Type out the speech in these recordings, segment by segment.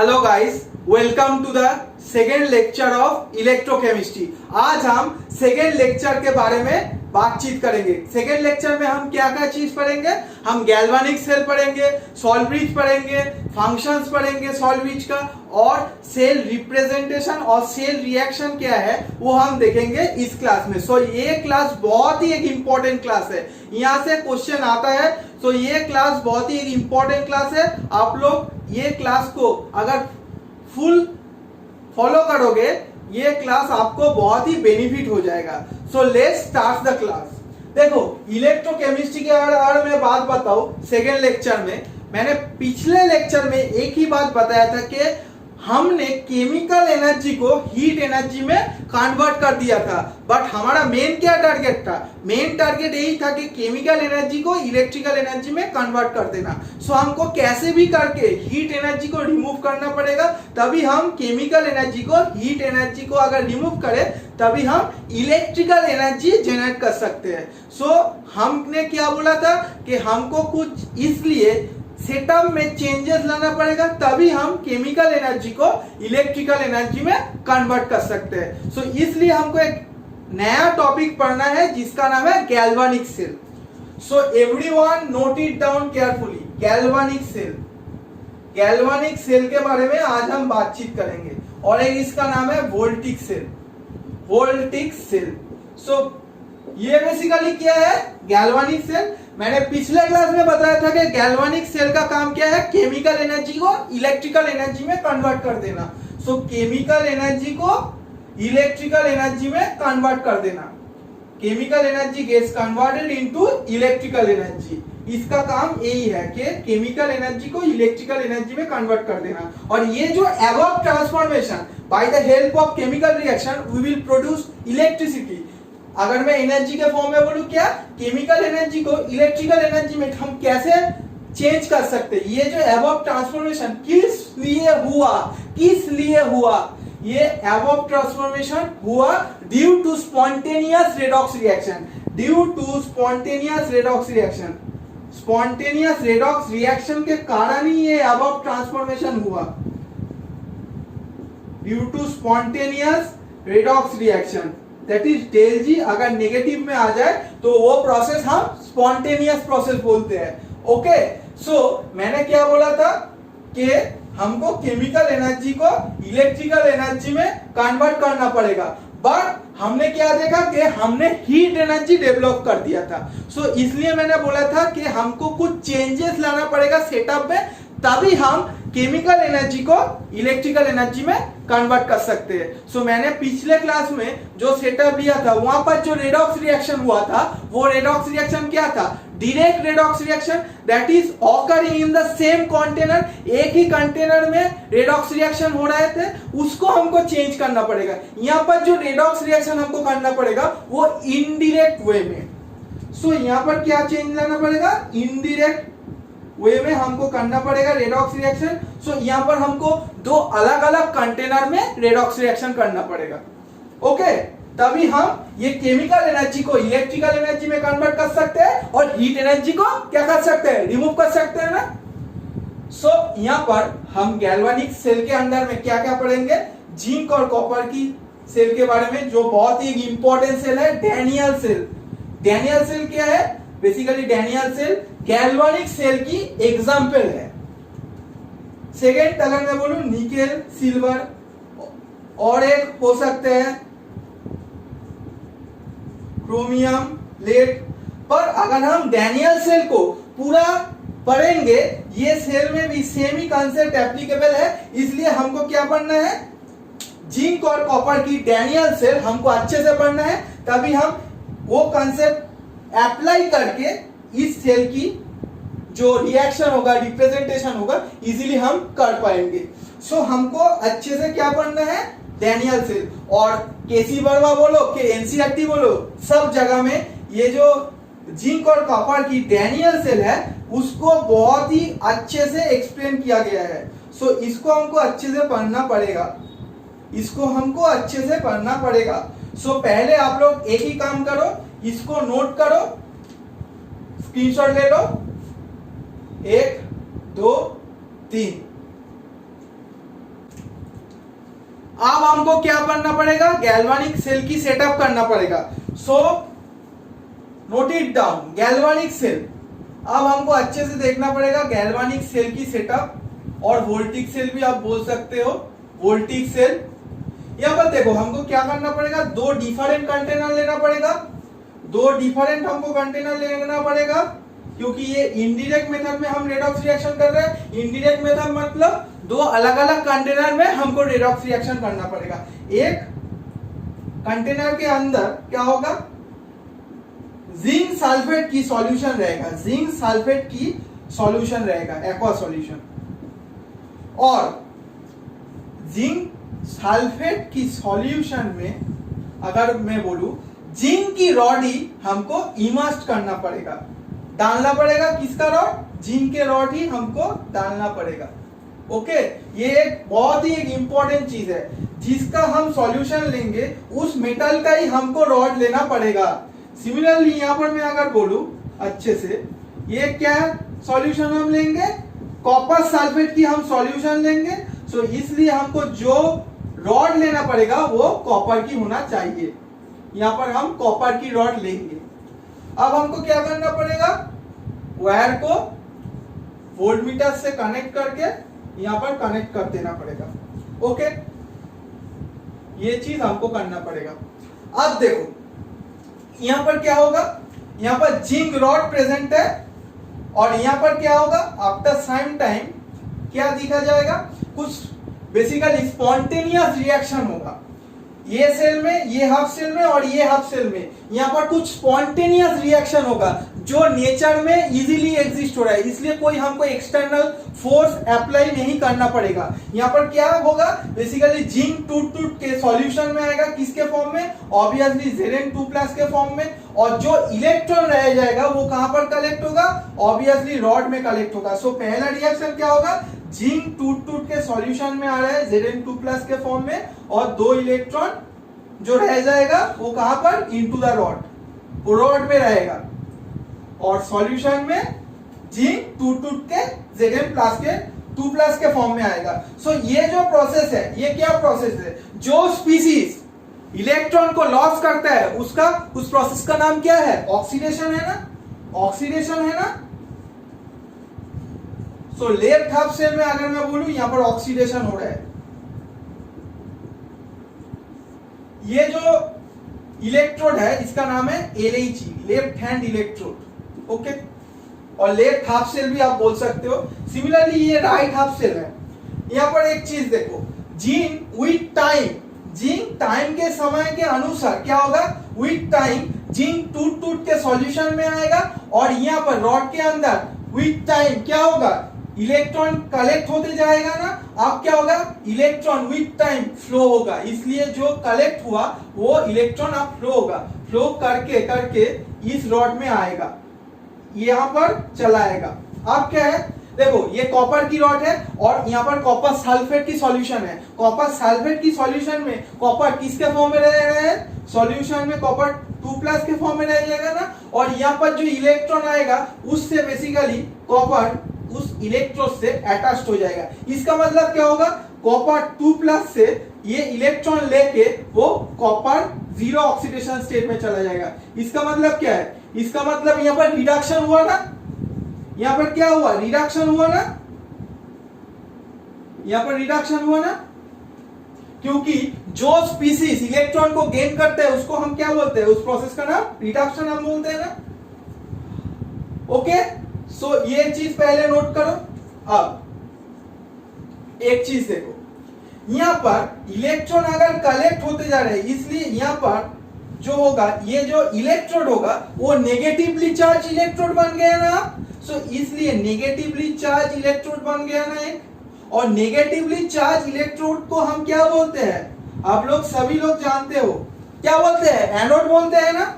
Hello guys, welcome to the second lecture of electrochemistry. आज हम second lecture के बारे में बातचीत करेंगे। सेकेंड लेक्चर में हम क्या क्या चीज पढ़ेंगे? हम गैल्वानिक सेल पढ़ेंगे, सॉल्वब्रिज पढ़ेंगे, फंक्शंस पढ़ेंगे सॉल्वब्रिज का, और सेल रिप्रेजेंटेशन और सेल रिएक्शन क्या है वो हम देखेंगे इस क्लास में। सो ये क्लास बहुत ही एक इंपॉर्टेंट क्लास है, यहाँ से क्वेश्चन आता है। तो ये क्लास बहुत ही एक इंपॉर्टेंट क्लास है। आप लोग ये क्लास को अगर फुल फॉलो करोगे, ये क्लास आपको बहुत ही बेनिफिट हो जाएगा। So let's start the class. देखो, इलेक्ट्रोकेमिस्ट्री के बारे में बात बताओ। सेकेंड लेक्चर में मैंने पिछले लेक्चर में एक ही बात बताया था कि हमने केमिकल एनर्जी को हीट एनर्जी में कन्वर्ट कर दिया था, बट हमारा मेन क्या टारगेट था? मेन टारगेट यही था कि केमिकल एनर्जी को इलेक्ट्रिकल एनर्जी में कन्वर्ट कर देना। सो हमको कैसे भी करके हीट एनर्जी को रिमूव करना पड़ेगा, तभी हम केमिकल एनर्जी को हीट एनर्जी को अगर रिमूव करें तभी हम इलेक्ट्रिकल एनर्जी जनरेट कर सकते हैं। सो हमने क्या बोला था कि हमको कुछ इसलिए सेटअप में चेंजेस लाना पड़ेगा, तभी हम केमिकल एनर्जी को इलेक्ट्रिकल एनर्जी में कन्वर्ट कर सकते हैं। सो इसलिए हमको एक नया टॉपिक पढ़ना है जिसका नाम है galvanic cell. So everyone note it down carefully. Galvanic cell, galvanic cell के बारे में आज हम बातचीत करेंगे, और एक इसका नाम है voltaic cell. Voltaic cell, so ये बेसिकली क्या है? Galvanic cell. मैंने पिछले क्लास में बताया था कि गैल्वानिक सेल का काम क्या है? केमिकल एनर्जी को इलेक्ट्रिकल एनर्जी में कन्वर्ट कर देना। सो केमिकल एनर्जी को इलेक्ट्रिकल एनर्जी में कन्वर्ट कर देना। Chemical energy gets converted into electrical energy. इसका काम यही है कि केमिकल एनर्जी को इलेक्ट्रिकल एनर्जी में कन्वर्ट कर देना। और ये जो above transformation by the help of chemical reaction we will produce electricity. अगर मैं एनर्जी के फॉर्म में बोलूं, क्या केमिकल एनर्जी को इलेक्ट्रिकल एनर्जी में हम कैसे चेंज कर सकते हैं? ये जो अबव ट्रांसफॉर्मेशन किस लिए हुआ? किस लिए हुआ? ये अबव ट्रांसफॉर्मेशन हुआ due to spontaneous redox reaction. Due to spontaneous redox reaction, spontaneous redox reaction के कारण ही ये अबव ट्रांसफॉर्मेशन हुआ। Due to spontaneous redox reaction, that is del G. अगर नेगेटिव में आ जाए तो वो प्रोसेस हम स्पॉन्टेनियस प्रोसेस बोलते हैं। ओके, सो मैंने क्या बोला था कि हमको केमिकल एनर्जी को इलेक्ट्रिकल एनर्जी में कन्वर्ट करना पड़ेगा, बट हमने क्या देखा कि हमने हीट एनर्जी डेवलप कर दिया था। सो इसलिए मैंने बोला था कि हमको कुछ चेंजेस लाना पड़ेगा सेटअप में, तभी हम केमिकल एनर्जी को इलेक्ट्रिकल एनर्जी में कन्वर्ट कर सकते हैं। सो मैंने पिछले क्लास में जो सेटअप लिया था, वहां पर जो रेडॉक्स रिएक्शन हुआ था, वो रेडॉक्स रिएक्शन क्या था? Direct redox reaction, that is occurring in the same container. एक ही कंटेनर में रेडॉक्स रिएक्शन हो रहे थे, उसको हमको चेंज करना पड़ेगा। यहाँ पर जो रेडॉक्स रिएक्शन हमको करना पड़ेगा वो इनडायरेक्ट वे में। सो यहाँ पर क्या चेंज लाना पड़ेगा? इनडायरेक्ट वे में हमको करना पड़ेगा रेडॉक्स रिएक्शन। सो यहाँ पर हमको दो अलग अलग कंटेनर में रेडॉक्स रिएक्शन करना पड़ेगा। ओके, तभी हम ये केमिकल एनर्जी को इलेक्ट्रिकल एनर्जी में कन्वर्ट कर सकते हैं, और हीट एनर्जी को क्या कर सकते हैं? रिमूव कर सकते हैं ना। सो यहाँ पर हम गैल्वानिक सेल के अंदर में क्या क्या पढ़ेंगे? जिंक और कॉपर की सेल के बारे में, जो बहुत ही इंपॉर्टेंट सेल है, डैनियल सेल। डैनियल सेल क्या है? Basically Daniell cell galvanic cell की एग्जाम्पल है। सेकेंड, अगर मैं बोलूं निकेल, सिल्वर, और एक हो सकते हैं क्रोमियम, लेड। पर अगर हम डैनियल सेल को पूरा पढ़ेंगे, ये सेल में भी सेम ही कंसेप्ट एप्लीकेबल है, इसलिए हमको क्या पढ़ना है? जिंक और कॉपर की डैनियल सेल हमको अच्छे से पढ़ना है, तभी हम वो कंसेप्ट अप्लाई करके इस सेल की जो रिएक्शन होगा, रिप्रेजेंटेशन होगा, इजीली हम कर पाएंगे। सो हमको अच्छे से क्या पढ़ना है? Daniell cell. और केसी वर्मा बोलो कि एनसीईआरटी बोलो, सब जगह में ये जो जिंक और कॉपर की डैनियल सेल है उसको बहुत ही अच्छे से एक्सप्लेन किया गया है। सो इसको हमको अच्छे से पढ़ना पड़ेगा, इसको हमको अच्छे से पढ़ना पड़ेगा। सो पहले आप लोग एक ही काम करो, इसको नोट करो, स्क्रीनशॉट ले लो, 1 2 3। अब हमको क्या करना पड़ेगा, गैल्वानिक सेल की सेटअप करना पड़ेगा। So note it down, galvanic cell. अब हमको अच्छे से देखना पड़ेगा गैल्वानिक सेल की सेटअप, और वोल्टिक सेल भी आप बोल सकते हो, वोल्टिक सेल। यहाँ पर देखो हमको क्या करना पड़ेगा, दो डिफरेंट कंटेनर लेना पड़ेगा, दो डिफरेंट हमको कंटेनर लेना पड़ेगा, क्योंकि ये इनडायरेक्ट मेथड में हम रेडॉक्स रिएक्शन कर रहे हैं। इनडायरेक्ट मेथड मतलब दो अलग अलग कंटेनर में हमको रेडॉक्स रिएक्शन करना पड़ेगा। एक कंटेनर के अंदर क्या होगा, जिंक सल्फेट की सॉल्यूशन रहेगा, जिंक सल्फेट की सॉल्यूशन रहेगा, एक्वा सॉल्यूशन। और जिंक सल्फेट की सॉल्यूशन में अगर मैं बोलूं, जिंक की रॉड ही हमको इमर्स करना पड़ेगा, डालना पड़ेगा। किसका रॉड, जिंक के रॉड ही हमको डालना पड़ेगा। ओके, ये एक बहुत ही एक इंपॉर्टेंट चीज है, जिसका हम सॉल्यूशन लेंगे उस मेटल का ही हमको रॉड लेना पड़ेगा। सिमिलरली यहाँ पर मैं अगर बोलूं अच्छे से, ये क्या सॉल्यूशन हम लेंगे, कॉपर सल्फेट की हम सॉल्यूशन लेंगे। सो इसलिए हमको जो रॉड लेना पड़ेगा वो कॉपर की होना चाहिए। यहाँ पर हम कॉपर की रॉड लेंगे। अब हमको क्या करना पड़ेगा, वायर को वोल्टमीटर से कनेक्ट करके यहाँ पर कनेक्ट कर देना पड़ेगा। ओके, ये चीज हमको करना पड़ेगा। अब देखो यहाँ पर क्या होगा, यहाँ पर जिंक रॉड प्रेजेंट है, और यहाँ पर क्या होगा, आफ्टर सम टाइम क्या दिखा जाएगा, कुछ बेसिकली स्पॉन्टेनियस रिएक्शन होगा। ये सेल में, ये हाफ सेल में और ये हाफ सेल में, यहाँ पर कुछ स्पॉन्टेनियस रिएक्शन होगा जो नेचर में इजीली एग्जिस्ट हो रहा है, इसलिए कोई हमको एक्सटर्नल फोर्स अप्लाई नहीं करना पड़ेगा। यहाँ पर क्या होगा, बेसिकली जिंक टूट टूट के सॉल्यूशन में आएगा, किसके फॉर्म में, ऑब्वियसली Zn2+ के फॉर्म में। और जो इलेक्ट्रॉन रह जाएगा वो कहां पर कलेक्ट होगा, ऑब्वियसली रॉड में कलेक्ट होगा। सो पहला रिएक्शन क्या होगा, जिंक टूट टूट के सॉल्यूशन में आ रहा है Zn2+ के फॉर्म में, और दो इलेक्ट्रॉन जो रह जाएगा वो कहां पर, इनटू द रॉड, वो रॉड में रहेगा, और सॉल्यूशन में जिंक टूट टूट के Zn+2+ के फॉर्म में आएगा। सो ये जो प्रोसेस है, ये क्या प्रोसेस है, जो स्पीसीज इलेक्ट्रॉन को लॉस करता है उसका, उस प्रोसेस का नाम क्या है, ऑक्सीडेशन है ना, ऑक्सीडेशन है ना। सो लेफ्ट हाफ सेल में अगर मैं बोलूं, यहां पर ऑक्सीडेशन हो रहा है। ये जो इलेक्ट्रोड है इसका नाम है LHE, left hand electrode. Okay, और लेफ्ट हाफ सेल भी आप बोल सकते हो। सिमिलरली ये राइट हाफ सेल है। यहां पर एक चीज देखो, zinc with time, zinc time के समय के अनुसार क्या होगा, विथ टाइम जिंक टूट टूट के सॉल्यूशन में आएगा, और यहाँ पर रॉड के अंदर विथ टाइम क्या होगा, इलेक्ट्रॉन कलेक्ट होते जाएगा ना। अब क्या होगा, इलेक्ट्रॉन विथ टाइम फ्लो होगा, इसलिए जो कलेक्ट हुआ वो इलेक्ट्रॉन अब फ्लो होगा, फ्लो करके करके इस रॉड में आएगा, यहां पर चला आएगा। अब क्या है, देखो ये कॉपर की रॉड है, और यहाँ पर कॉपर सल्फेट की सॉल्यूशन है। कॉपर सल्फेट की सॉल्यूशन में कॉपर किसके फॉर्म में रह रहा है, सॉल्यूशन में कॉपर 2+ के फॉर्म में रह जाएगा ना, और यहाँ पर जो इलेक्ट्रॉन आएगा उससे बेसिकली कॉपर उस इलेक्ट्रोड से अटैच्ड हो जाएगा। इसका मतलब क्या होगा, कॉपर 2+ से ये इलेक्ट्रॉन लेके वो कॉपर 0 ऑक्सीडेशन स्टेट में चला जाएगा। इसका मतलब क्या है, इसका मतलब यहाँ पर रिडक्शन हुआ ना, यहाँ पर क्या हुआ, रिडक्शन हुआ ना, यहाँ पर रिडक्शन हुआ ना, क्योंकि जो स्पीसीज इलेक्ट्रॉन को गेन करते हैं उसको हम क्या बोलते हैं, उस प्रोसेस का नाम रिडक्शन हम बोलते हैं ना। ओके, सो ये चीज पहले नोट करो। अब एक चीज देखो, यहां पर इलेक्ट्रॉन अगर कलेक्ट होते जा रहे हैं, इसलिए यहां पर जो होगा, ये जो इलेक्ट्रोड होगा वो नेगेटिवली चार्ज इलेक्ट्रोड बन गया ना। सो इसलिए नेगेटिवली चार्ज इलेक्ट्रोड बन गया ना एक, और नेगेटिवली चार्ज इलेक्ट्रोड को हम क्या बोलते हैं, आप लोग सभी लोग जानते हो, क्या बोलते हैं, एनोड बोलते हैं ना।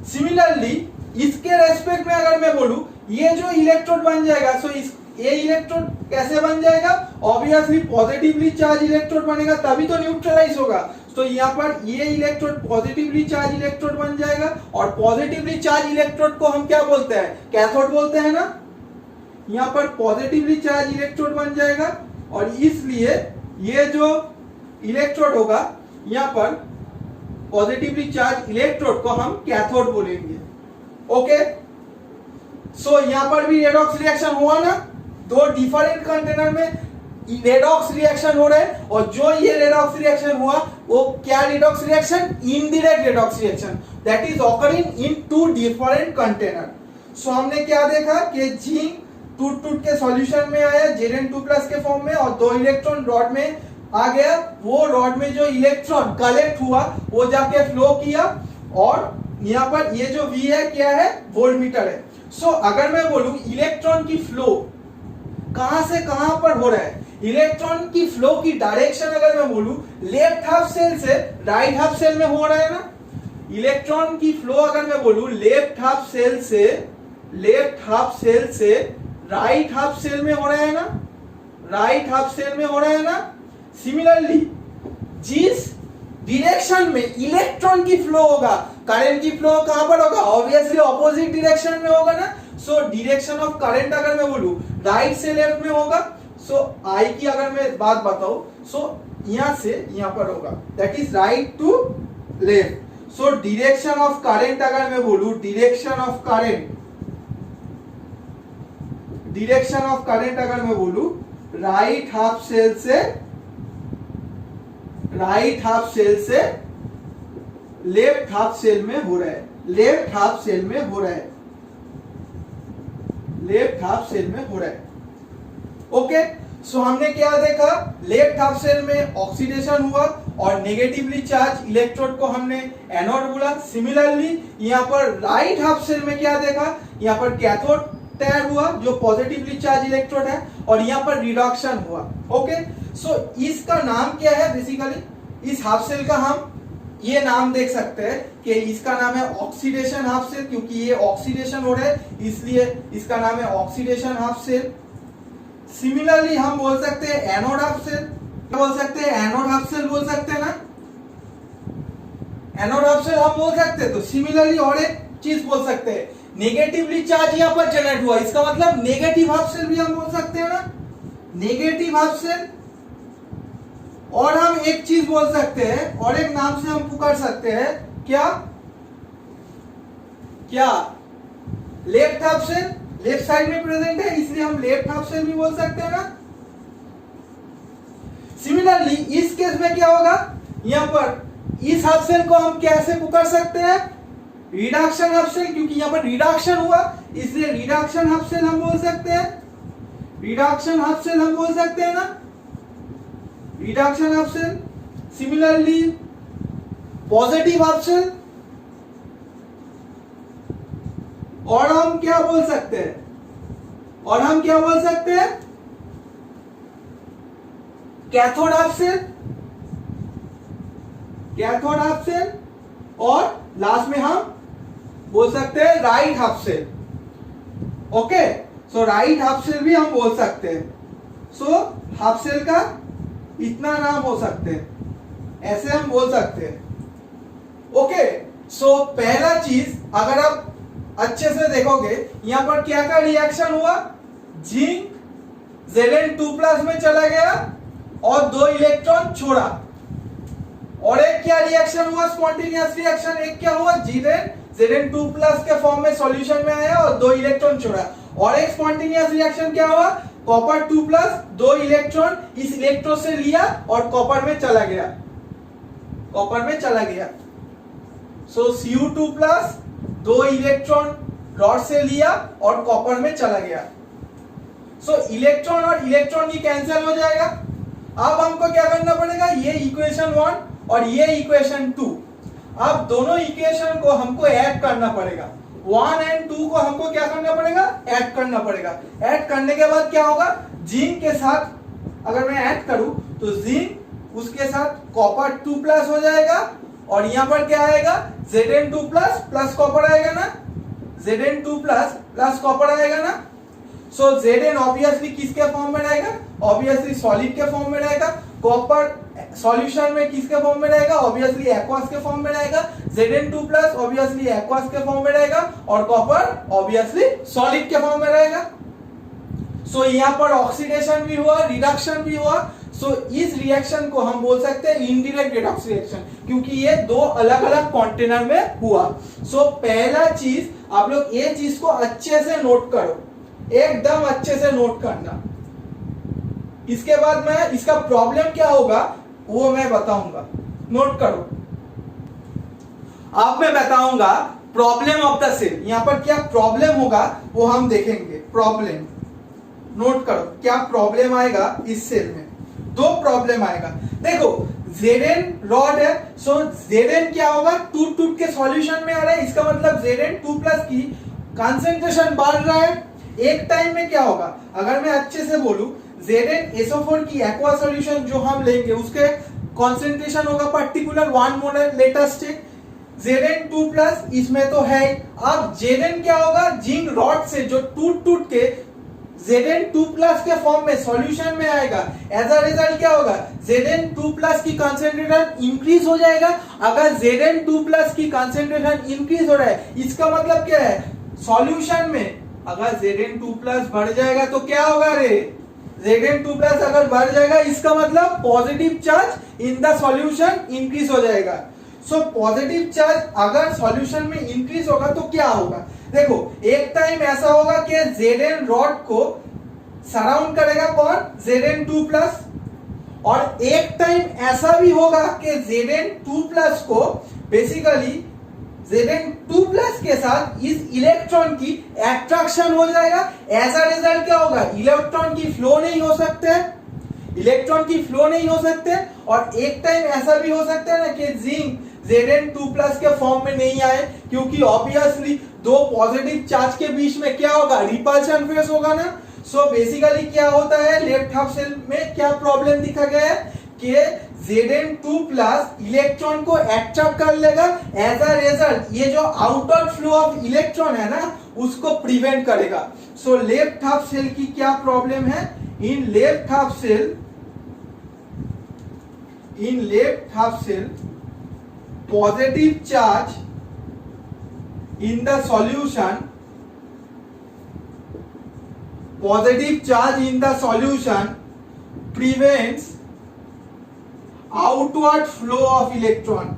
सिमिलरली इसके रेस्पेक्ट में अगर मैं बोलूं, ये जो इलेक्ट्रोड बन जाएगा, सो इस ये इलेक्ट्रोड कैसे बन जाएगा, ऑब्वियसली पॉजिटिवली चार्ज इलेक्ट्रोड बनेगा, तभी तो न्यूट्रलाइज होगा। तो यहाँ पर ये इलेक्ट्रोड पॉजिटिवली चार्ज इलेक्ट्रोड बन जाएगा, और पॉजिटिवली चार्ज इलेक्ट्रोड को हम क्या बोलते हैं, कैथोड बोलते हैं ना। यहाँ पर पॉजिटिवली चार्ज इलेक्ट्रोड बन जाएगा, और इसलिए ये जो इलेक्ट्रोड होगा यहाँ पर पॉजिटिवली चार्ज इलेक्ट्रोड को हम कैथोड बोलेंगे। ओके, सो यहाँ पर भी रेडॉक्स रिएक्शन हुआ ना, दो डिफरेंट कंटेनर में रेडॉक्स रिएक्शन हो रहा है, और जो ये रेडॉक्स रिएक्शन हुआ वो क्या redox reaction, indirect redox reaction, that is occurring in two different container. So हमने क्या देखा कि जिंक टूट के सॉल्यूशन में आया Zn2+ के फॉर्म में, और दो इलेक्ट्रॉन रॉड में आ गया, वो रॉड में जो इलेक्ट्रॉन कलेक्ट हुआ वो जाके फ्लो किया, और यहाँ पर ये जो V है क्या है, वोल्टमीटर है। सो अगर मैं बोलूं इलेक्ट्रॉन की फ्लो कहां से कहां पर हो रहा है, इलेक्ट्रॉन की फ्लो की डायरेक्शन अगर मैं बोलूं लेफ्ट हाफ सेल से राइट हाफ सेल में हो रहा है ना, इलेक्ट्रॉन की फ्लो अगर मैं बोलूं लेफ्ट हाफ सेल से राइट हाफ सेल में हो रहा है ना, राइट हाफ सेल में हो रहा है ना। सिमिलरली जिस डायरेक्शन में इलेक्ट्रॉन की फ्लो होगा, करंट की फ्लो कहां पर होगा, ऑब्वियसली ऑपोजिट डायरेक्शन में होगा ना। सो डायरेक्शन ऑफ करंट अगर मैं बोलूं राइट से लेफ्ट में होगा, सो आई की अगर मैं बात बताऊं, सो यहां से यहां पर होगा, that is right to left. So direction of current अगर मैं बोलूं, डायरेक्शन ऑफ करंट अगर मैं बोलूं राइट हाफ सेल से लेफ्ट हाफ सेल में हो रहा है, लेफ्ट हाफ सेल में हो रहा है। ओके, सो हमने क्या देखा, लेफ्ट हाफ सेल में ऑक्सीडेशन हुआ और नेगेटिवली चार्ज इलेक्ट्रोड को हमने एनोड बोला। सिमिलरली यहाँ पर राइट हाफ सेल में क्या देखा, यहाँ पर कैथोड तैयार हुआ जो पॉजिटिवली चार्ज इलेक्ट्रोड है, और यहाँ पर रिडक्शन हुआ। ओके, सो इसका नाम क्या है, बेसिकली इस हाफ सेल का हम ये नाम देख सकते हैं कि इसका नाम है ऑक्सीडेशन हाफ सेल, क्योंकि ये ऑक्सीडेशन हो रहा है इसलिए इसका नाम है ऑक्सीडेशन हाफ सेल। सिमिलरली हम बोल सकते हैं एनोड हाफ सेल, बोल सकते हैं एनोड हाफ सेल बोल सकते हैं ना, एनोड हाफ सेल हम बोल सकते हैं। तो सिमिलरली और एक चीज बोल सकते हैं, नेगेटिवली चार्ज यहाँ पर जनरेट हुआ, इसका मतलब नेगेटिव हाफ सेल भी हम बोल सकते हैं ना, नेगेटिव हाफ सेल। और हम एक चीज बोल सकते हैं, और एक नाम से हम पुकार सकते हैं, क्या left half cell, left side में प्रेजेंट है इसलिए हम लेफ्ट हाफ सेल भी बोल सकते हैं ना। सिमिलरली इस केस में क्या होगा, यहां पर इस हाफ सेल को हम कैसे पुकार सकते हैं, रिडक्शन हाफ सेल, क्योंकि यहां पर रिडक्शन हुआ इसलिए रिडक्शन हाफ सेल हम बोल सकते हैं, रिडक्शन हाफ सेल हम बोल सकते हैं ना, reduction half cell. Similarly positive half cell, और हम क्या बोल सकते हैं, कैथोड हाफ सेल, और लास्ट में हम बोल सकते हैं right half cell. Okay, so right half cell भी हम बोल सकते हैं। सो हाफ सेल का इतना नाम हो सकते हैं, ऐसे हम बोल सकते हैं। ओके, सो पहला चीज अगर आप अच्छे से देखोगे, यहां पर क्या का रिएक्शन हुआ, जिंक Zn2+ में चला गया और दो इलेक्ट्रॉन छोड़ा, और एक क्या रिएक्शन हुआ, स्पॉन्टेनियस रिएक्शन, एक क्या हुआ, Zn2+ के फॉर्म में सॉल्यूशन में आया और दो इलेक्ट्रॉन छोड़ा, और एक स्पॉन्टेनियस रिएक्शन क्या हुआ, कॉपर 2+, दो इलेक्ट्रॉन इस इलेक्ट्रोड से लिया और कॉपर में चला गया, सो Cu2+, दो इलेक्ट्रॉन रॉड से लिया और कॉपर में चला गया। सो इलेक्ट्रॉन और इलेक्ट्रॉन की कैंसिल हो जाएगा। अब हमको क्या करना पड़ेगा, ये इक्वेशन 1 और ये इक्वेशन 2, अब दोनों इक्वेशन को हमको ऐड करना पड़ेगा, 1 और 2 को हमको क्या करना पड़ेगा, ऐड करना पड़ेगा। ऐड करने के बाद क्या होगा, जिंक के साथ अगर मैं ऐड करूं तो जिंक उसके साथ कॉपर 2+ हो जाएगा, और यहां पर क्या आएगा, Zn2+ प्लस कॉपर आएगा ना, Zn2+ प्लस कॉपर आएगा ना। सो Zn ऑब्वियसली किसके फॉर्म में रहेगा, ऑब्वियसली सॉलिड के फॉर्म में रहेगा। कॉपर सॉल्यूशन में किसके फॉर्म में रहेगा, ऑब्वियसली एक्वास के फॉर्म में रहेगा। Zn2+ ऑब्वियसली एक्वास के फॉर्म में रहेगा, और कॉपर ऑब्वियसली सॉलिड के फॉर्म में रहेगा। सो यहाँ पर ऑक्सीडेशन भी हुआ, रिडक्शन भी हुआ। सो इस रिएक्शन को हम बोल सकते हैं इनडायरेक्ट रेडॉक्स रिएक्शन, क्योंकि ये दो अलग अलग कंटेनर में हुआ। सो पहला चीज आप लोग ये चीज को अच्छे से नोट करो, एकदम अच्छे से नोट करना। इसके बाद मैं इसका प्रॉब्लम क्या होगा वो मैं बताऊंगा, नोट करो। अब मैं बताऊंगा प्रॉब्लम ऑफ द सेल। यहां पर क्या प्रॉब्लम होगा वो हम देखेंगे। प्रॉब्लम नोट करो, क्या प्रॉब्लम आएगा इस सेल में। दो प्रॉब्लम आएगा। देखो Zn रॉड है, सो Zn क्या होगा, टूट टूट के सॉल्यूशन में आ रहा है। इसका मतलब Zn2+ की कंसंट्रेशन बढ़ रहा है। एक टाइम में क्या होगा, अगर मैं अच्छे से बोलूं, ZnSO4 की एक्वा सॉल्यूशन जो हम लेंगे उसके कंसंट्रेशन होगा particular 1 molar latest state. Zn2+ इसमें तो है। अब Zn क्या होगा, जिंक रॉड से जो टूट टूट के Zn2+ के फॉर्म में सॉल्यूशन में आएगा। एज अ रिजल्ट क्या होगा, Zn2+ की कंसंट्रेशन इंक्रीज हो जाएगा। अगर Zn2+ की कंसंट्रेशन इंक्रीज हो रहा है, इसका मतलब क्या है, सॉल्यूशन में अगर Zn2+ बढ़ जाएगा तो क्या होगा रे, Zn2+ अगर बढ़ जाएगा इसका मतलब positive charge in the solution increase हो जाएगा। सो पॉजिटिव चार्ज अगर सॉल्यूशन में इंक्रीज होगा तो क्या होगा, देखो एक टाइम ऐसा होगा कि Zn रॉड को सराउंड करेगा कौन, Zn2+, और एक टाइम ऐसा भी होगा कि Zn2+ को बेसिकली Zn2+ के साथ इस इलेक्ट्रॉन की एट्रैक्शन हो जाएगा। एज अ रिजल्ट क्या होगा, इलेक्ट्रॉन की फ्लो नहीं हो सकते, इलेक्ट्रॉन की फ्लो नहीं हो सकते। और एक टाइम ऐसा भी हो सकता है ना कि जिंक Zn2+ के फॉर्म में नहीं आए, क्योंकि ऑब्वियसली दो पॉजिटिव चार्ज के बीच में क्या होगा, रिपल्शन फेस होगा ना। सो बेसिकली क्या होता है, लेफ्ट हाफ सेल में क्या प्रॉब्लम दिखा गया है कि Zn2+ इलेक्ट्रॉन को अट्रैक्ट कर लेगा। एज अ रिजल्ट ये जो आउटर फ्लो ऑफ इलेक्ट्रॉन है ना उसको प्रिवेंट करेगा। सो लेफ्ट हाफ सेल की क्या प्रॉब्लम है, in left half cell positive charge in the solution, prevents outward flow of electron,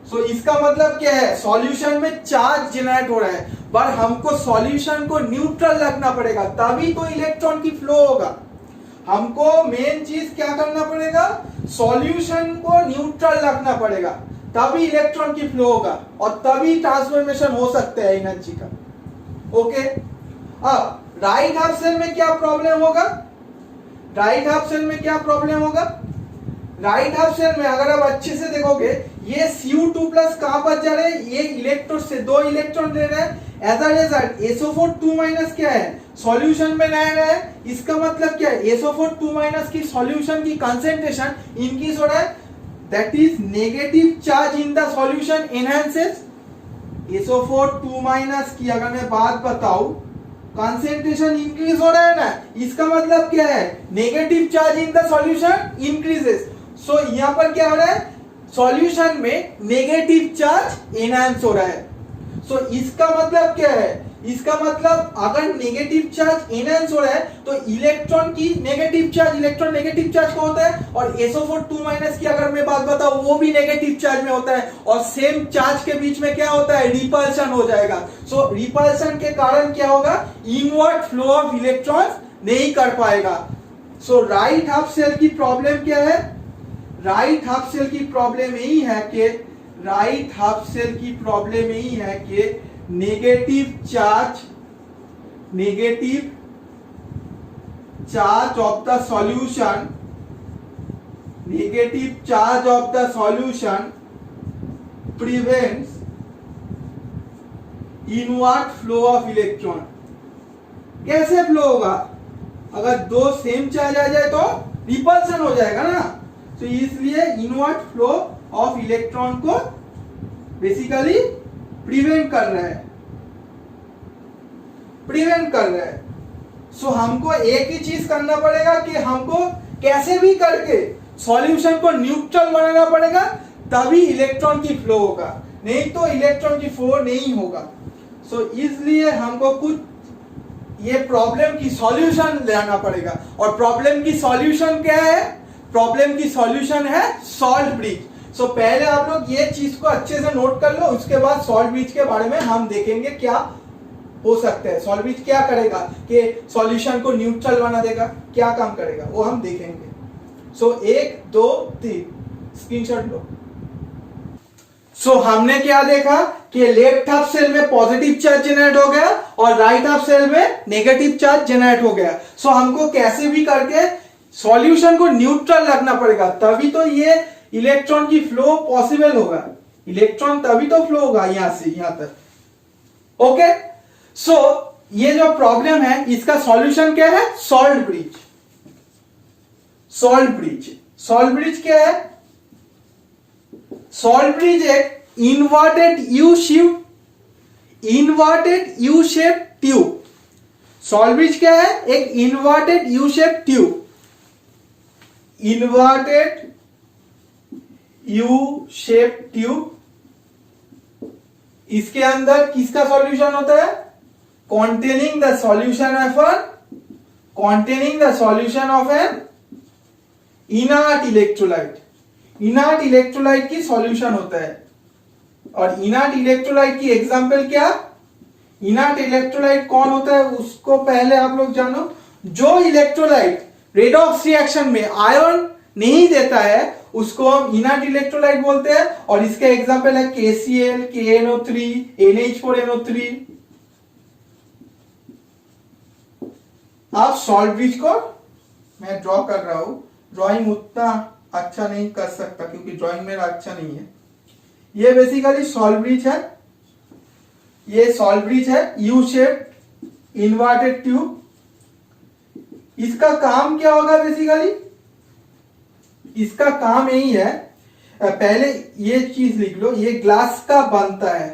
सो इसका मतलब क्या है, सॉल्यूशन में चार्ज जनरेट हो रहा है, पर हमको सॉल्यूशन को न्यूट्रल रखना पड़ेगा तभी तो इलेक्ट्रॉन की फ्लो होगा। हमको मेन चीज क्या करना पड़ेगा, सॉल्यूशन को न्यूट्रल रखना पड़ेगा, तभी इलेक्ट्रॉन की फ्लो होगा और तभी ट्रांसफॉर्मेशन हो सकता है एनर्जी का। ओके, अब राइट हाफ सेल में क्या प्रॉब्लम होगा, राइट हाफ सेल में अगर आप अच्छे से देखोगे, ये Cu2+ कहां पर जा रहे हैं, ये इलेक्ट्रॉन से दो इलेक्ट्रॉन ले रहे हैं। एज अ रिजल्ट SO4 क्या है, सॉल्यूशन में रह रहा है। इसका मतलब क्या है, SO4 की सॉल्यूशन की कंसंट्रेशन इंक्रीज हो रहा है, that is negative charge in the solution enhances. SO4 की अगर मैं बात बताऊं, कंसंट्रेशन इंक्रीज हो रहा है ना, इसका मतलब क्या है, negative charge in the solution increases. So यहां पर क्या हो रहा है, सॉल्यूशन में नेगेटिव चार्ज एनहांस हो रहा है। सो इसका मतलब क्या है, इसका मतलब अगर नेगेटिव चार्ज एनहांस हो रहा है तो इलेक्ट्रॉन नेगेटिव चार्ज का होता है, और SO4 की अगर मैं बात बताऊं वो भी नेगेटिव चार्ज में होता है, और सेम चार्ज के बीच में क्या होता है, रिपल्शन हो जाएगा। सो रिपल्शन के कारण क्या होगा, इनवर्ड फ्लो ऑफ इलेक्ट्रॉन्स नहीं कर पाएगा। सो राइट हाफ सेल की प्रॉब्लम क्या है, राइट हाफ सेल की प्रॉब्लम यही है कि negative charge of the solution prevents inward flow of electron. कैसे फ्लो होगा, अगर दो सेम चार्ज आ जाए तो रिपल्शन हो जाएगा ना। तो इसलिए इनवर्ड फ्लो ऑफ इलेक्ट्रॉन को बेसिकली प्रिवेंट कर रहा है। सो हमको एक ही चीज करना पड़ेगा कि हमको कैसे भी करके सॉल्यूशन को न्यूट्रल बनाना पड़ेगा, तभी इलेक्ट्रॉन की फ्लो होगा, नहीं तो इलेक्ट्रॉन की फ्लो नहीं होगा। सो इसलिए हमको कुछ ये प्रॉब्लम की सॉल्यूशन लाना पड़ेगा। और प्रॉब्लम की सॉल्यूशन क्या है? प्रॉब्लम की सॉल्यूशन है सॉल्ट ब्रिज। सो पहले आप लोग ये चीज को अच्छे से नोट कर लो, उसके बाद सॉल्ट ब्रिज के बारे में हम देखेंगे क्या हो सकता है। सॉल्ट ब्रिज क्या करेगा कि सॉल्यूशन को न्यूट्रल बना देगा, क्या काम करेगा वो हम देखेंगे। सो 1 2 3 स्क्रीनशॉट लो। सो हमने क्या देखा कि लेफ्ट हाफ सेल में पॉजिटिव चार्ज जनरेट हो गया और राइट हाफ सेल में नेगेटिव चार्ज जनरेट हो गया। सो हमको कैसे भी करके सॉल्यूशन को न्यूट्रल रखना पड़ेगा, तभी तो ये इलेक्ट्रॉन की फ्लो पॉसिबल होगा। इलेक्ट्रॉन तभी तो फ्लो होगा यहां से यहां तक। ओके, सो ये जो प्रॉब्लम है इसका सॉल्यूशन क्या है? Salt bridge. Salt bridge, salt bridge क्या है? सॉल्ट ब्रिज एक inverted U shape tube. Salt bridge क्या है? एक inverted U shape tube. Inverted U shape tube. इसके अंदर किसका सॉल्यूशन होता है? containing the solution of an inert electrolyte। Inert electrolyte की सॉल्यूशन होता है। और इनर्ट इलेक्ट्रोलाइट की एग्जांपल क्या? इनर्ट इलेक्ट्रोलाइट कौन होता है उसको पहले आप लोग जानो। जो इलेक्ट्रोलाइट रेडॉक्स रिएक्शन में आयन नहीं देता है उसको हम इनर्ट इलेक्ट्रोलाइट बोलते हैं। और इसका एग्जांपल है KCl, KNO3, NH4NO3। आप सॉल्ट ब्रिज को मैं ड्रॉ कर रहा हूं, ड्राइंग उतना अच्छा नहीं कर सकता क्योंकि ड्राइंग मेरा अच्छा नहीं है। ये बेसिकली सॉल्ट ब्रिज है, ये सॉल्ट ब्रिज है यू शेप इन्वर्टेड ट्यूब। इसका काम क्या होगा? बेसिकली इसका काम यही है, पहले ये चीज लिख लो, ये ग्लास का बनता है।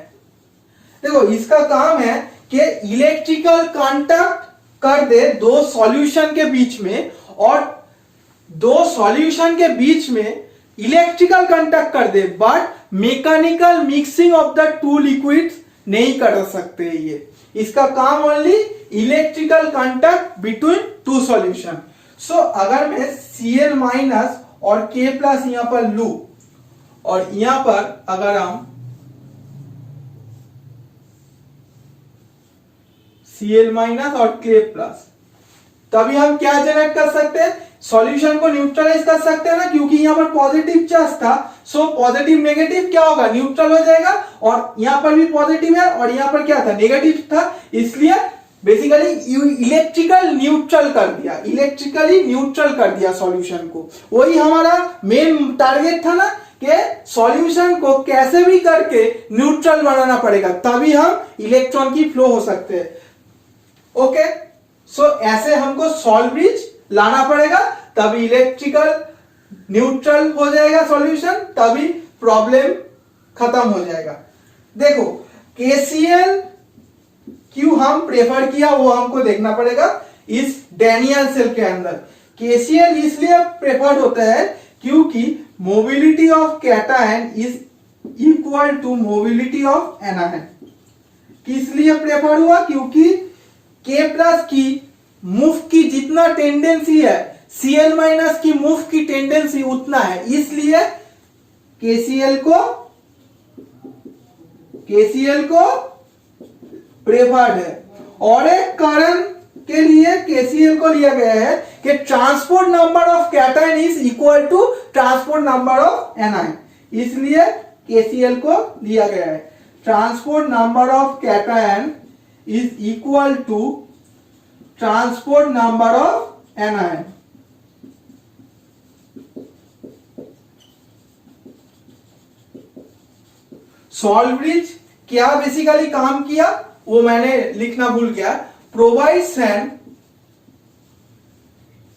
देखो इसका काम है कि इलेक्ट्रिकल कांटेक्ट कर दे दो सॉल्यूशन के बीच में, और दो सॉल्यूशन के बीच में इलेक्ट्रिकल कांटेक्ट कर दे, but mechanical mixing of the two liquids नहीं कर सकते। ये इसका काम only electrical contact between two solutions. So अगर मैं Cl माइनस और K प्लस यहां पर लू, और यहां पर अगर हम Cl माइनस और K प्लस, तभी हम क्या जनरेट कर सकते हैं? सॉल्यूशन को न्यूट्रलाइज कर सकते हैं ना, क्योंकि यहां पर पॉजिटिव चार्ज था। सो पॉजिटिव नेगेटिव क्या होगा? न्यूट्रल हो जाएगा। और यहां पर भी पॉजिटिव है और यहां पर क्या था? नेगेटिव था। इसलिए बेसिकली इलेक्ट्रिकल न्यूट्रल कर दिया, इलेक्ट्रिकली न्यूट्रल कर दिया सॉल्यूशन को। वही हमारा मेन टारगेट था ना कि सॉल्यूशन को कैसे भी करके न्यूट्रल बनाना पड़ेगा, तभी हम इलेक्ट्रॉन की फ्लो हो सकते हैं। ओके, सो ऐसे हमको सॉल्ट ब्रिज लाना पड़ेगा, तभी इलेक्ट्रिकल न्यूट्रल हो जाएगा सॉल्यूशन, तभी प्रॉब्लम खत्म हो जाएगा। देखो KCl क्यों हम प्रेफर किया वो हमको देखना पड़ेगा। इस डैनियल सेल के अंदर KCl इसलिए प्रेफर्ड होता है क्योंकि mobility of cation is equal to mobility of anion. किस लिए प्रेफर हुआ? क्योंकि K प्लस की मूव की जितना टेंडेंसी है, Cl माइनस की मूव की टेंडेंसी उतना है, इसलिए KCl को प्रेफर्ड है। और एक कारण के लिए KCl को लिया गया है कि transport number of cation is equal to transport number of anion, इसलिए KCl को लिया गया है। Transport number of cation is equal to transport number of anion. Salt bridge क्या बेसिकली काम किया वो मैंने लिखना भूल गया। Provides an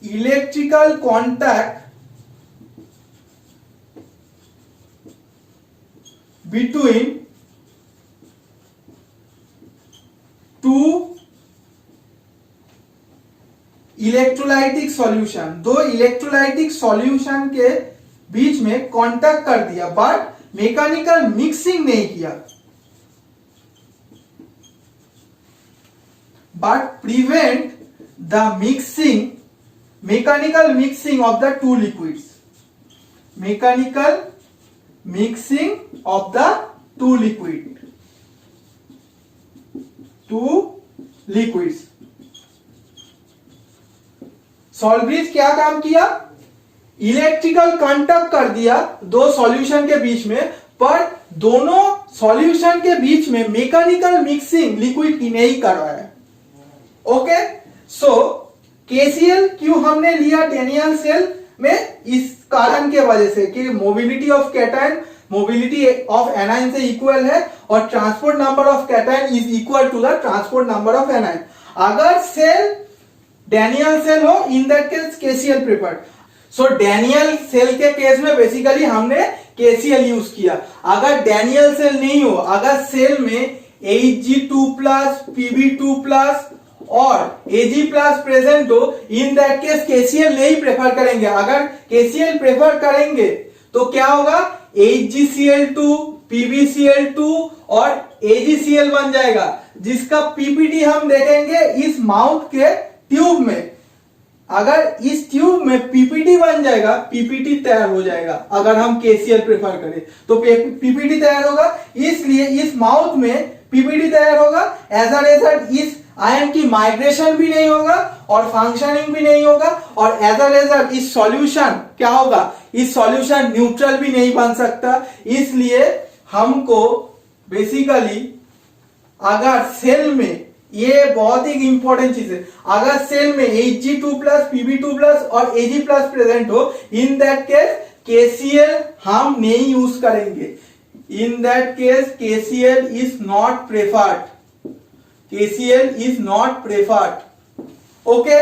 electrical contact between two electrolytic solution, दो इलेक्ट्रोलाइटिक सॉल्यूशन के बीच में कांटेक्ट कर दिया बट मैकेनिकल मिक्सिंग नहीं किया, but prevent the mixing, mechanical mixing of the two liquids, mechanical mixing of the two liquids. Salt bridge क्या काम किया? इलेक्ट्रिकल कांटेक्ट कर दिया दो सॉल्यूशन के बीच में, पर दोनों सॉल्यूशन के बीच में मैकेनिकल मिक्सिंग लिक्विड की नहीं करवाया। ओके, सो केसीएल क्यों हमने लिया डैनियल सेल में? इस कारण के वजह से कि mobility of cation mobility of anion से इक्वल है और transport number of cation is equal to the transport number of anion. अगर सेल डैनियल सेल हो, in that case KCl preferred. So Daniel cell के केस में basically हमने KCl use किया। अगर डैनियल सेल नहीं हो, अगर सेल में Hg2+, Pb2+ और Ag+ प्रेजेंट हो, इन दैट केस केसीएल नहीं प्रेफर करेंगे। अगर केसीएल प्रेफर करेंगे तो क्या होगा? HgCl2, PbCl2 और AgCl बन जाएगा, जिसका पीपीटी हम देखेंगे इस माउथ के ट्यूब में। अगर इस ट्यूब में पीपीटी बन जाएगा, पीपीटी तैयार हो जाएगा। अगर हम केसीएल प्रेफर करें तो पीपीटी तैयार होगा, इसलिए इस माउथ में पीपीटी तैयार होगा। एज अ रिजल्ट इस आयन की माइग्रेशन भी नहीं होगा और फंक्शनिंग भी नहीं होगा, और एज अ रिजल्ट इस सॉल्यूशन क्या होगा? इस सॉल्यूशन न्यूट्रल भी नहीं बन सकता। इसलिए हमको बेसिकली अगर सेल में, ये बहुत ही इंपॉर्टेंट चीज है, अगर सेल में Hg2+, Pb2+ और Ag+ प्रेजेंट हो, इन दैट केस केसीएल हम नहीं यूज करेंगे। In that case KCl is not preferred, KCl is not preferred. Okay,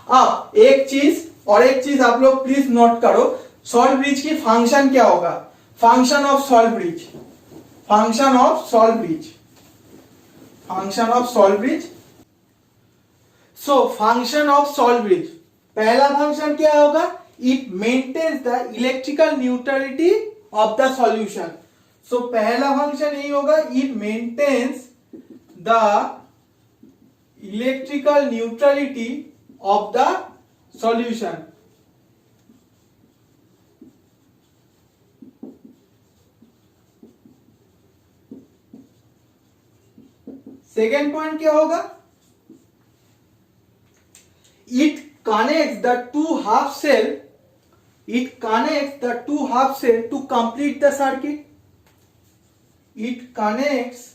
अब एक चीज आप लोग प्लीज नोट करो, सॉल्ट ब्रिज की फंक्शन क्या होगा? Function of salt bridge, function of salt bridge, function of salt bridge. So function of salt bridge, पहला फंक्शन क्या होगा? It maintains the electrical neutrality of the solution. So पहला function यही होगा, it maintains the electrical neutrality of the solution. Second point क्या होगा? It connects the two half cell, it connects the two half cell to complete the circuit. It connects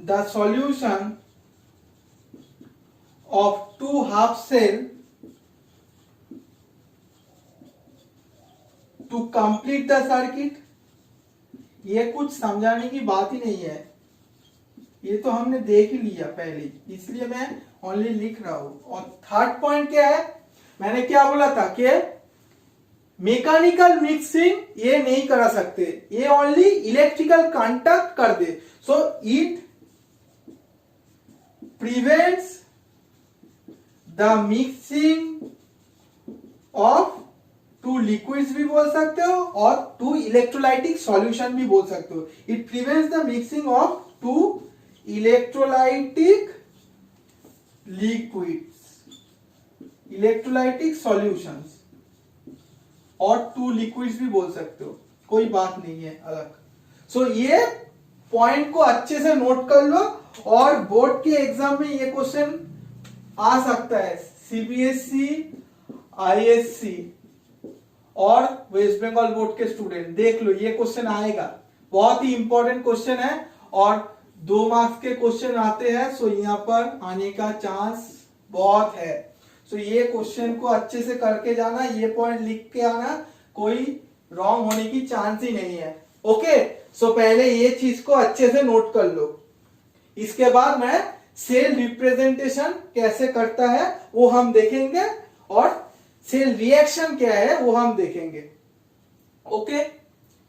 the solution of two half cell to complete the circuit। ये कुछ समझाने की बात ही नहीं है, ये तो हमने देख ही लिया पहले, इसलिए मैं ओनली लिख रहा हूं। और थर्ड पॉइंट क्या है? मैंने क्या बोला था कि मैकेनिकल मिक्सिंग ये नहीं करा सकते, ये ओनली इलेक्ट्रिकल कांटेक्ट कर दे। So it prevents the mixing of two liquids भी बोल सकते हो और two electrolytic solution भी बोल सकते हो। It prevents the mixing of two electrolytic liquids, electrolytic solutions, और two liquids भी बोल सकते हो, कोई बात नहीं है अलग। So ये पॉइंट को अच्छे से नोट कर लो, और बोर्ड के एग्जाम में ये क्वेश्चन आ सकता है। सीबीएसई, आईएससी और वेस्ट बंगाल बोर्ड के स्टूडेंट देख लो, ये क्वेश्चन आएगा, बहुत ही इंपॉर्टेंट क्वेश्चन है और 2 मार्क्स के क्वेश्चन आते हैं। सो यहाँ पर आने का चांस बहुत है। सो ये क्वेश्चन को अच्छे से करके जाना, ये पॉइंट लिख के आना, कोई रॉन्ग होने की चांस ही नहीं है। ओके, सो पहले ये चीज को अच्छे से नोट कर लो। इसके बाद मैं सेल रिप्रेजेंटेशन कैसे करता है वो हम देखेंगे, और सेल रिएक्शन क्या है वो हम देखेंगे। Okay,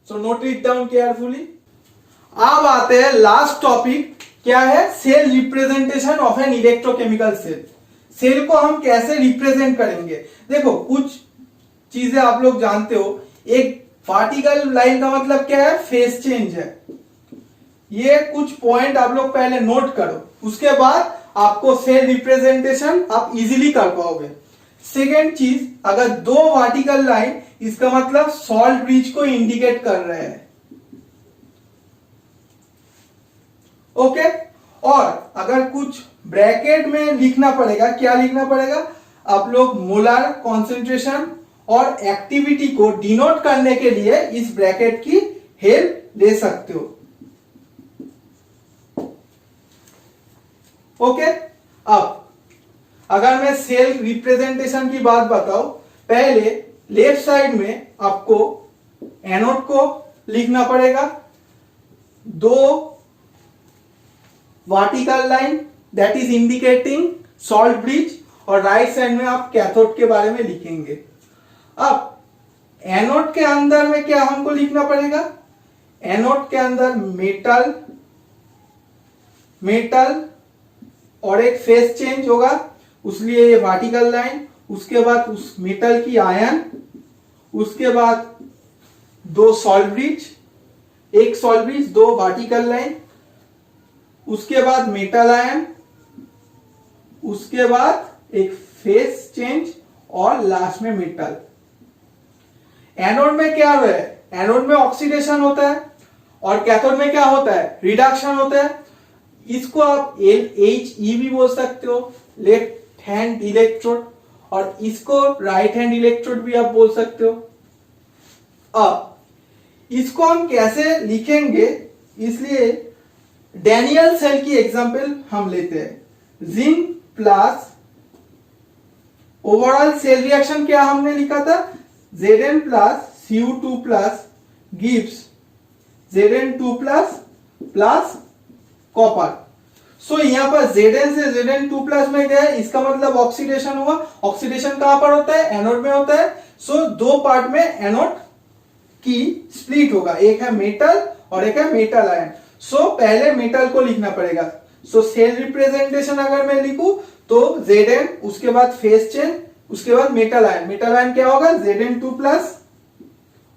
so note it down carefully. अब आते हैं लास्ट टॉपिक, क्या है? Cell representation of an electrochemical cell. Cell को हम कैसे रिप्रेजेंट करेंगे। देखो कुछ चीजें आप लोग जानते हो, एक वर्टिकल लाइन का मतलब क्या है, फेस चेंज है। ये कुछ पॉइंट आप लोग पहले नोट करो, उसके बाद आपको सेल रिप्रेजेंटेशन आप इजीली कर पाओगे। सेकेंड चीज, अगर दो वर्टिकल लाइन, इसका मतलब सॉल्ट ब्रिज को इंडिकेट कर रहे हैं। ओके, और अगर कुछ ब्रैकेट में लिखना पड़ेगा, क्या लिखना पड़ेगा, आप लोग मोलर कॉन्सेंट्रेशन और एक्टिविटी को डिनोट करने के लिए इस ब्रैकेट की हेल्प ले सकते हो। ओके, अब अगर मैं सेल रिप्रेजेंटेशन की बात बताऊं, पहले लेफ्ट साइड में आपको एनोड को लिखना पड़ेगा, दो vertical line that is indicating salt bridge, और राइट साइड में आप कैथोड के बारे में लिखेंगे। अब एनोड के अंदर में क्या हमको लिखना पड़ेगा, एनोड के अंदर मेटल मेटल और एक फेस चेंज होगा, उसलिए ये वर्टिकल लाइन, उसके बाद उस मेटल की आयन, उसके बाद दो सॉल्ट ब्रिज, एक सॉल्ट ब्रिज, दो वर्टिकल लाइन, उसके बाद मेटल आयन, उसके बाद एक फेस चेंज, और लास्ट में मेटल। एनोड में क्या है, एनोड में ऑक्सीडेशन होता है, और कैथोड में क्या होता है, रिडक्शन होता है। इसको आप LHE भी बोल सकते हो, लेफ्ट हैंड इलेक्ट्रोड, और इसको राइट हैंड इलेक्ट्रोड भी आप बोल सकते हो। अब इसको हम कैसे लिखेंगे, इसलिए डैनियल सेल की एग्जांपल हम लेते हैं। Zinc plus overall cell reaction क्या हमने लिखा था, Zn plus Cu2 plus gives Zn2 plus copper. So यहां पर Zn से Zn2 प्लस में गया, इसका मतलब ऑक्सीडेशन हुआ। ऑक्सीडेशन कहां पर होता है, एनोड में होता है। सो दो पार्ट में एनोड की स्प्लिट होगा, एक है मेटल और एक है मेटल आयन। सो पहले मेटल को लिखना पड़ेगा। सो सेल रिप्रेजेंटेशन अगर मैं लिखूं तो Zn, उसके बाद फेस चेंज, उसके बाद मेटल आयन। मेटल आयन क्या होगा, Zn2 प्लस,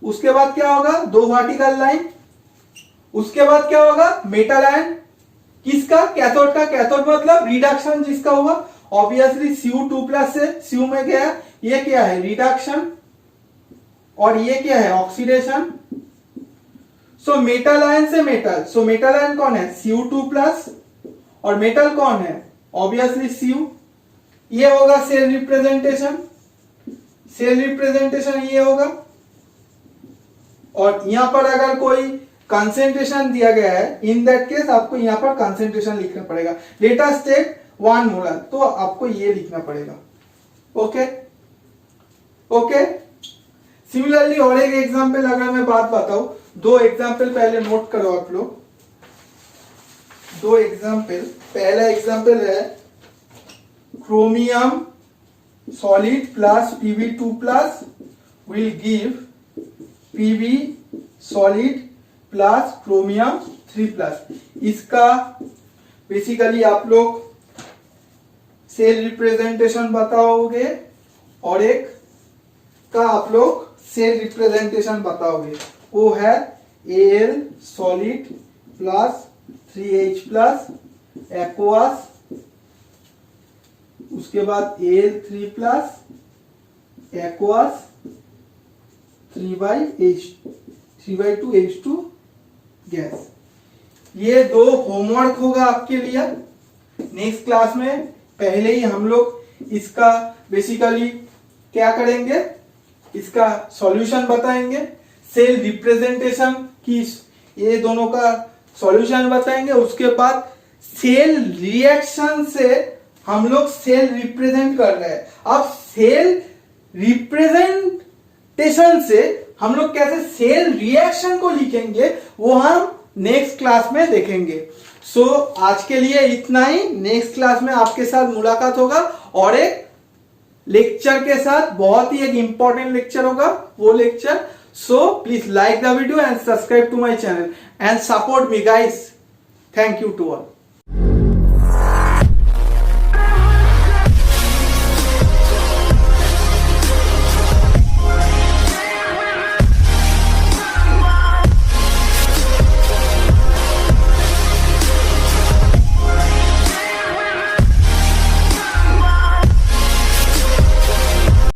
उसके बाद क्या होगा, दो वर्टिकल लाइन, उसके बाद क्या होगा, मेटल आयन। किसका, कैथोड का। कैथोड मतलब रिडक्शन जिसका हुआ, ऑब्वियसली Cu2 प्लस से Cu में गया, ये क्या है, रिडक्शन, और ये क्या है, ऑक्सीडेशन। सो मेटल आयन से मेटल, सो मेटल आयन कौन है, Cu2 प्लस, और मेटल कौन है, ऑब्वियसली Cu। ये होगा सेल रिप्रेजेंटेशन, सेल रिप्रेजेंटेशन ये होगा। और यहां पर अगर कोई कंसेंट्रेशन दिया गया है, इन दैट केस आपको यहां पर कंसेंट्रेशन लिखना पड़ेगा। लेट अस टेक 1 मोलर, तो आपको ये लिखना पड़ेगा। ओके ओके, सिमिलरली और एक एग्जांपल अगर मैं बात बताऊं, दो एग्जांपल पहले नोट करो आप लोग, दो एग्जांपल। पहला एग्जांपल है chromium solid plus Pb2 plus will give Pb solid plus chromium 3 plus. इसका बेसिकली आप लोग सेल रिप्रेजेंटेशन बताओगे, और एक का आप लोग सेल रिप्रेजेंटेशन बताओगे, वो है Al solid plus 3H plus aqueous, उसके बाद Al3 plus aqueous 3/2H2 gas. ये दो होमवर्क होगा आपके लिए नेक्स्ट क्लास में। पहले ही हम लोग इसका बेसिकली क्या करेंगे, इसका सॉल्यूशन बताएंगे, सेल रिप्रेजेंटेशन की ये दोनों का सॉल्यूशन बताएंगे। उसके बाद सेल रिएक्शन से हम लोग सेल रिप्रेजेंट कर रहे हैं। अब सेल रिप्रेजेंटेशन से हम लोग कैसे सेल रिएक्शन को लिखेंगे, वो हम नेक्स्ट क्लास में देखेंगे। सो आज के लिए इतना ही। नेक्स्ट क्लास में आपके साथ मुलाकात होगा और एक लेक्चर के साथ, बहुत ही एक इंपॉर्टेंट लेक्चर होगा वो lecture. So please like the video and subscribe to my channel and support me guys. Thank you to all.